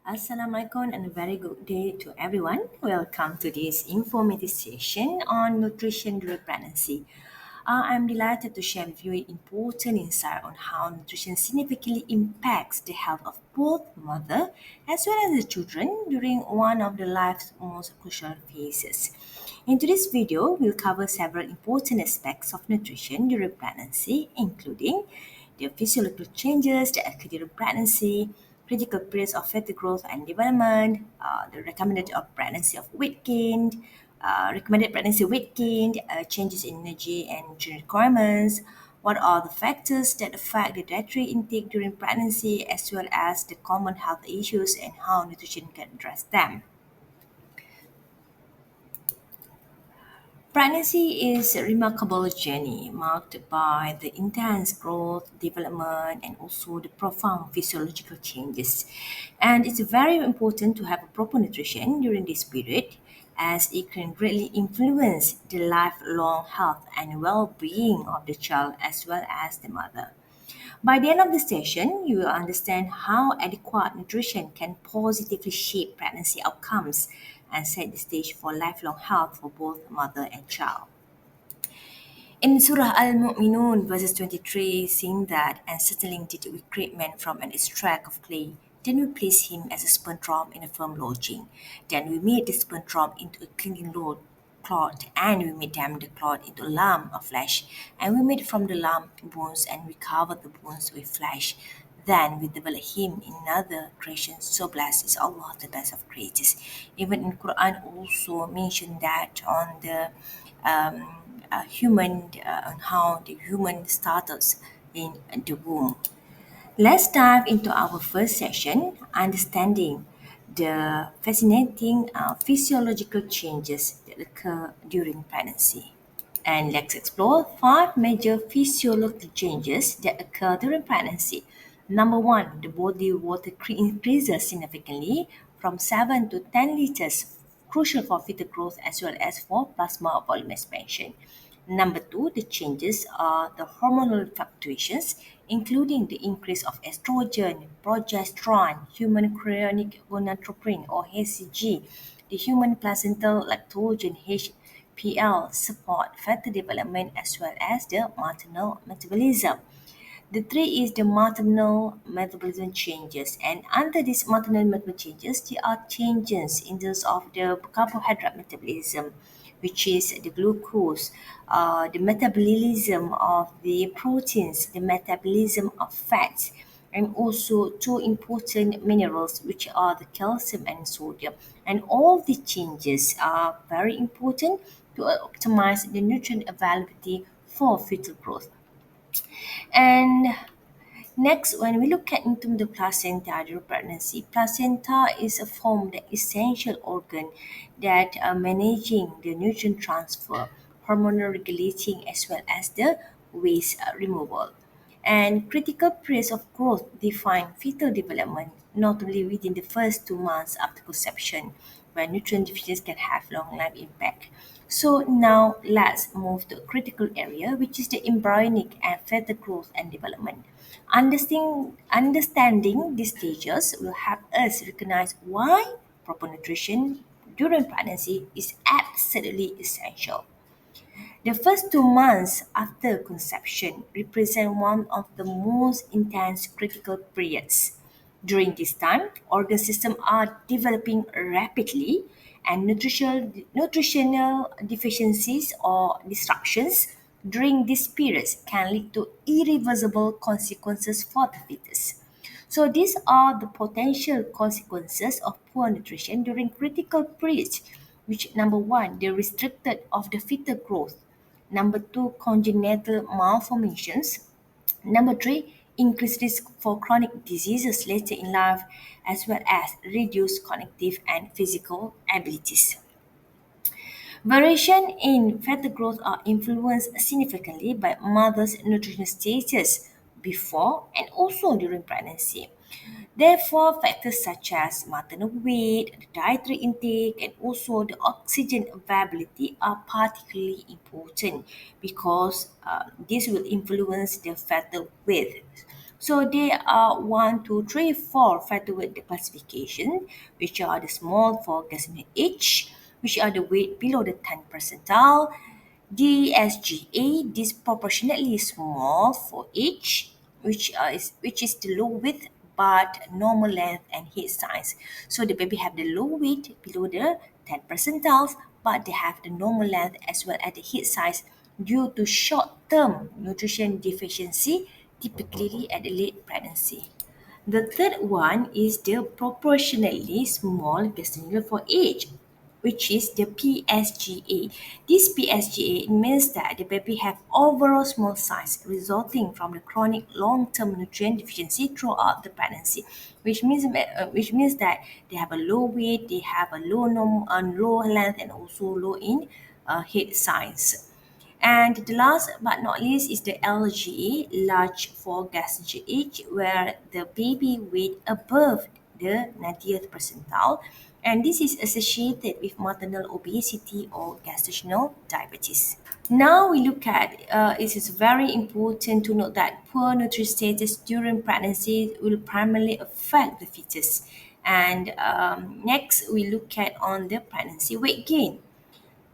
Assalamualaikum and a very good day to everyone. Welcome to this informative session on nutrition during pregnancy. I'm delighted to share with you an important insight on how nutrition significantly impacts the health of both mother as well as the children during one of the life's most crucial phases. In today's video, we'll cover several important aspects of nutrition during pregnancy, including the physiological changes that occur during pregnancy, critical periods of fetal growth and development, the recommended of pregnancy of weight gain, recommended pregnancy weight gain, changes in energy and nutrient requirements, what are the factors that affect the dietary intake during pregnancy, as well as the common health issues and how nutrition can address them. Pregnancy is a remarkable journey marked by the intense growth, development, and also the profound physiological changes. And it's very important to have a proper nutrition during this period as it can greatly influence the lifelong health and well being of the child as well as the mother. By the end of the session, you will understand how adequate nutrition can positively shape pregnancy outcomes and set the stage for lifelong health for both mother and child. In Surah Al-Mu'minun verses 23, saying that, and settling did we create man from an extract of clay. Then we placed him as a sperm drop in a firm lodging. Then we made the sperm drop into a clinging load cloth, and we made them the cloth into a lump of flesh. And we made from the lump bones, and we covered the bones with flesh. Then we developed him in another creation. So blessed is Allah, the best of creators. Even in Quran also mentioned that on the human on how the human started in the womb. Let's dive into our first session, understanding the fascinating physiological changes that occur during pregnancy. And let's explore five major physiological changes that occur during pregnancy. Number one, the body water increases significantly from 7 to 10 liters, crucial for fetal growth as well as for plasma volume expansion. Number two, the changes are the hormonal fluctuations, including the increase of estrogen, progesterone, human chorionic gonadotropin or HCG, the human placental lactogen HPL support fetal development as well as the maternal metabolism. The three is the maternal metabolism changes, and under these maternal metabolism changes, there are changes in terms of the carbohydrate metabolism, which is the glucose, the metabolism of the proteins, the metabolism of fats, and also two important minerals, which are the calcium and sodium. And all the changes are very important to optimize the nutrient availability for fetal growth. And next, when we look at into the placenta during pregnancy, placenta is a form, the essential organ that managing the nutrient transfer, hormonal regulating, as well as the waste removal. And critical periods of growth define fetal development, not only within the first 2 months after conception, where nutrient deficiencies can have long life impact. So now let's move to a critical area, which is the embryonic and fetal growth and development. Understanding these stages will help us recognize why proper nutrition during pregnancy is absolutely essential. The first 2 months after conception represent one of the most intense critical periods. During this time, organ systems are developing rapidly and nutritional deficiencies or disruptions during these periods can lead to irreversible consequences for the fetus. So these are the potential consequences of poor nutrition during critical periods, which number one, the restricted of the fetal growth. Number two, congenital malformations. Number three, increased risk for chronic diseases later in life, as well as reduced cognitive and physical abilities. Variation in fetal growth are influenced significantly by mother's nutritional status before and also during pregnancy. Therefore, factors such as maternal weight, the dietary intake, and also the oxygen availability are particularly important because this will influence the fetal weight. So there are one, two, three, four featherweight classification, which are the small for glycemic age, which are the weight below the 10 percentile, DSGA, disproportionately small for age, which is the low width but normal length and head size. So the baby have the low weight below the 10 percentiles, but they have the normal length as well as the head size due to short-term nutrition deficiency, typically at the late pregnancy. The third one is the proportionally small gestational for age, which is the PSGA. This PSGA means that the baby have overall small size resulting from the chronic long-term nutrient deficiency throughout the pregnancy, which means that they have a low weight, they have a low length, and also low in head size. And the last but not least is the LG, large for gestation age, where the baby weight above the 90th percentile, and this is associated with maternal obesity or gestational diabetes. Now we look at it is very important to note that poor nutrition status during pregnancy will primarily affect the fetus. And next we look at on the pregnancy weight gain.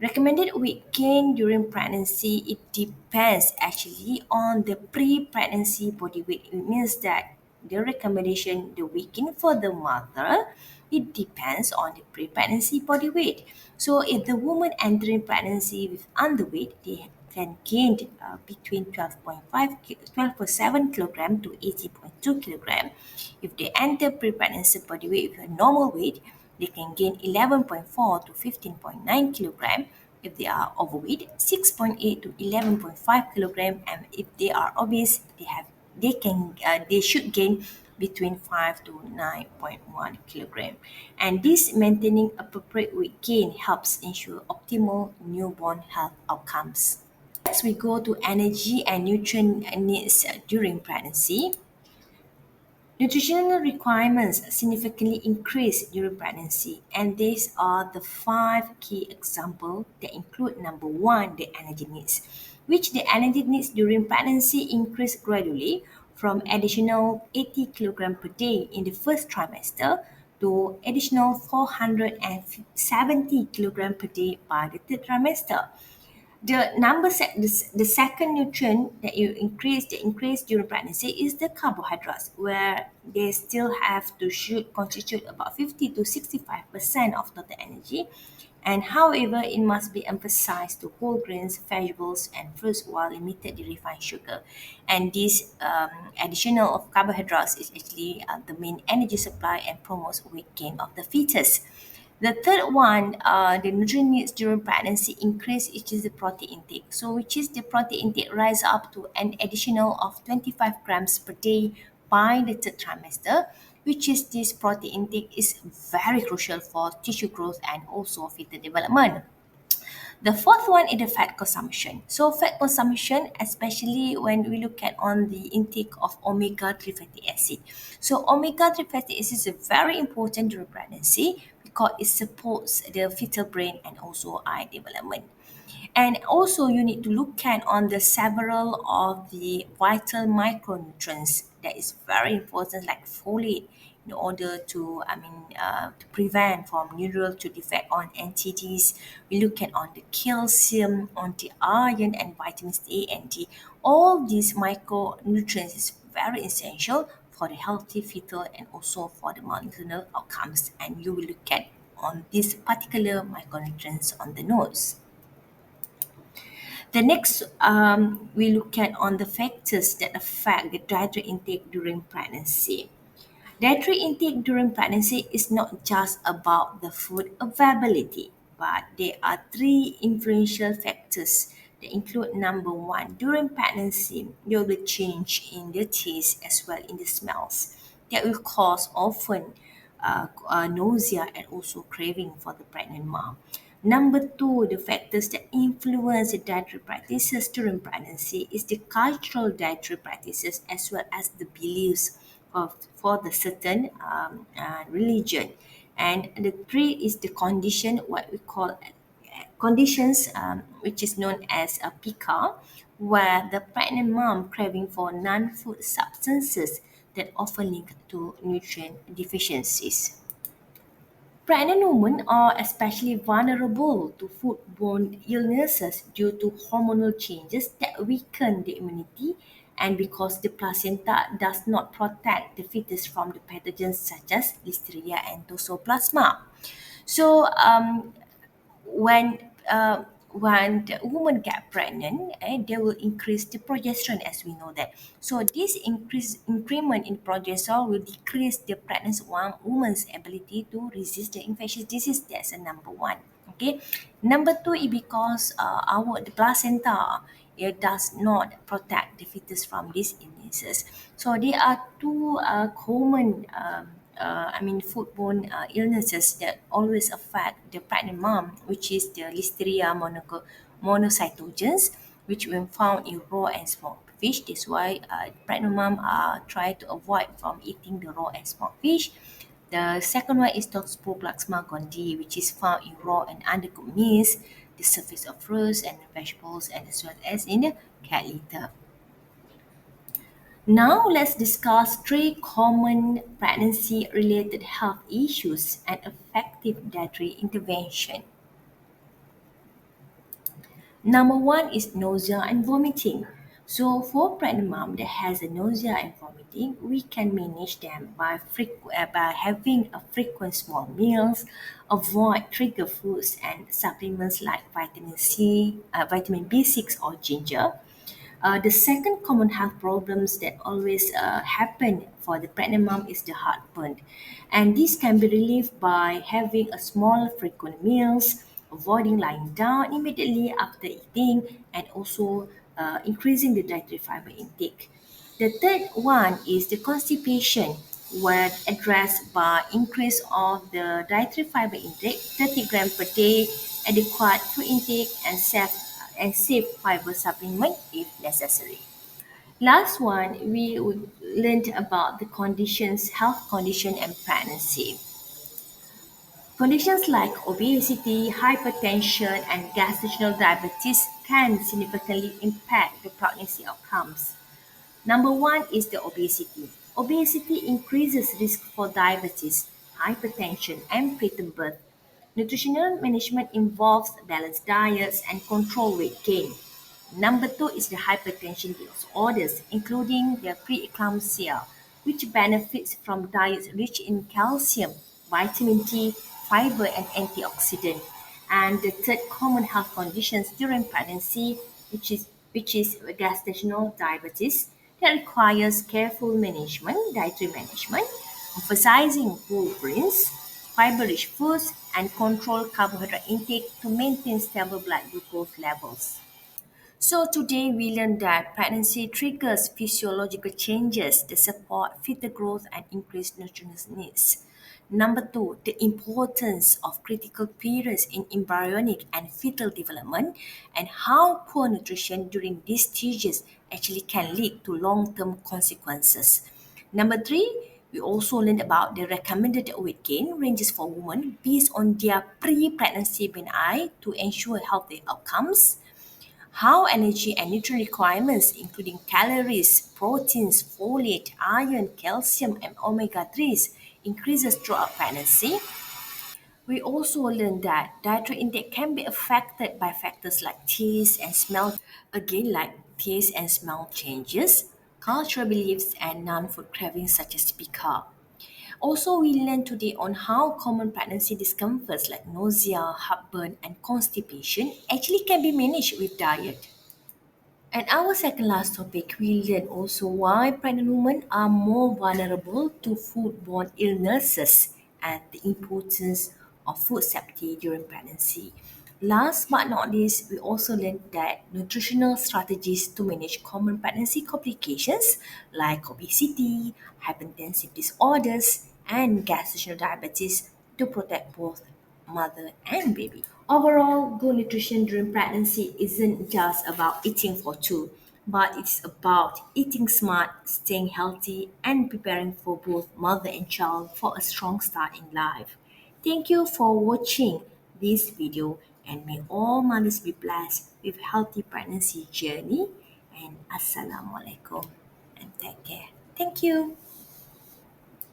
Recommended weight gain during pregnancy, it depends actually on the pre-pregnancy body weight. It means that the recommendation, the weight gain for the mother, it depends on the pre-pregnancy body weight. So if the woman entering pregnancy with underweight, they can gain between 12.7 kilogram to 18.2 kilogram. If they enter pre-pregnancy body weight with a normal weight, they can gain 11.4 to 15.9 kilogram. If they are overweight, 6.8 to 11.5 kilogram. And if they are obese, they should gain between 5 to 9.1 kilogram. And this maintaining appropriate weight gain helps ensure optimal newborn health outcomes. Next, we go to energy and nutrient needs during pregnancy. Nutritional requirements significantly increase during pregnancy, and these are the five key examples that include number one, the energy needs, which the energy needs during pregnancy increase gradually from additional 80 kilogram per day in the first trimester to additional 470 kilogram per day by the third trimester. The second nutrient that increase during pregnancy is the carbohydrates, where they still have to should constitute about 50 to 65% of total energy. And however, it must be emphasized to whole grains, vegetables, and fruits while limited the refined sugar. And this additional of carbohydrates is actually the main energy supply and promotes weight gain of the fetus. The third one, the nutrient needs during pregnancy increase, which is the protein intake. So, which is the protein intake rise up to an additional of 25 grams per day by the third trimester, which is this protein intake is very crucial for tissue growth and also fetal development. The fourth one is the fat consumption. So fat consumption, especially when we look at on the intake of omega-3 fatty acid. So omega-3 fatty acid is very important during pregnancy because it supports the fetal brain and also eye development. And also you need to look at on the several of the vital micronutrients that is very important like folate in order to to prevent from neural to defect on NTDs. We look at on the calcium, on the iron and vitamins A and D. All these micronutrients is very essential for the healthy fetal and also for the maternal outcomes, and you will look at on these particular micronutrients on the notes. The next, we look at on the factors that affect the dietary intake during pregnancy. Dietary intake during pregnancy is not just about the food availability, but there are three influential factors that include number one, during pregnancy, there will be change in the taste as well in the smells that will cause often nausea and also craving for the pregnant mom. Number two, the factors that influence the dietary practices during pregnancy is the cultural dietary practices as well as the beliefs for the certain religion. And the three is the condition, what we call conditions, which is known as a PICA, where the pregnant mom craving for non-food substances that often link to nutrient deficiencies. Pregnant women are especially vulnerable to foodborne illnesses due to hormonal changes that weaken the immunity and because the placenta does not protect the fetus from the pathogens such as Listeria and Toxoplasma. So, when when the woman get pregnant, they will increase the progesterone as we know that. So this increment in progesterone will decrease the pregnant woman's ability to resist the infectious disease. That's a number one. Okay. Number two is because our the placenta it does not protect the fetus from these illnesses. So there are two common foodborne illnesses that always affect the pregnant mom, which is the Listeria monocytogenes, which when found in raw and smoked fish. That's why pregnant mom try to avoid from eating the raw and smoked fish. The second one is Toxoplasma gondii, which is found in raw and undercooked meats, the surface of fruits and vegetables, and as well as in the cat litter. Now let's discuss three common pregnancy-related health issues and effective dietary intervention. Number one is nausea and vomiting. So for pregnant mom that has a nausea and vomiting, we can manage them by having a frequent small meals, avoid trigger foods and supplements like vitamin C, vitamin B6 or ginger. The second common health problems that always happen for the pregnant mom is the heartburn. And this can be relieved by having a small frequent meals, avoiding lying down immediately after eating, and also increasing the dietary fiber intake. The third one is the constipation, where addressed by increase of the dietary fiber intake, 30 grams per day, adequate food intake, and safe fiber supplement if necessary. Last one, we would learned about the conditions, health condition and pregnancy. Conditions like obesity, hypertension, and gestational diabetes can significantly impact the pregnancy outcomes. Number one is the obesity. Obesity increases risk for diabetes, hypertension, and preterm birth. Nutritional management involves balanced diets and control weight gain. Number two is the hypertension disorders, including the preeclampsia, which benefits from diets rich in calcium, vitamin D, fiber, and antioxidant. And the third common health conditions during pregnancy, which is gestational diabetes, that requires careful management, dietary management, emphasizing whole grains, fiber-rich foods, and controlled carbohydrate intake to maintain stable blood glucose levels. So today we learned that pregnancy triggers physiological changes that support fetal growth and increase nutrient needs. Number two, the importance of critical periods in embryonic and fetal development and how poor nutrition during these stages actually can lead to long-term consequences. Number three, we also learned about the recommended weight gain ranges for women based on their pre-pregnancy BMI to ensure healthy outcomes, how energy and nutrient requirements, including calories, proteins, folate, iron, calcium, and omega 3s, increases throughout pregnancy. We also learned that dietary intake can be affected by factors like taste and smell, again, like taste and smell changes, cultural beliefs, and non food cravings such as pica. Also, we learned today on how common pregnancy discomforts like nausea, heartburn, and constipation actually can be managed with diet. And our second last topic, we learn also why pregnant women are more vulnerable to foodborne illnesses and the importance of food safety during pregnancy. Last but not least, we also learned that nutritional strategies to manage common pregnancy complications like obesity, hypertensive disorders, and gestational diabetes to protect both mother and baby. Overall, good nutrition during pregnancy isn't just about eating for two, but it's about eating smart, staying healthy, and preparing for both mother and child for a strong start in life. Thank you for watching this video and may all mothers be blessed with healthy pregnancy journey. and Assalamualaikum and take care. Thank you.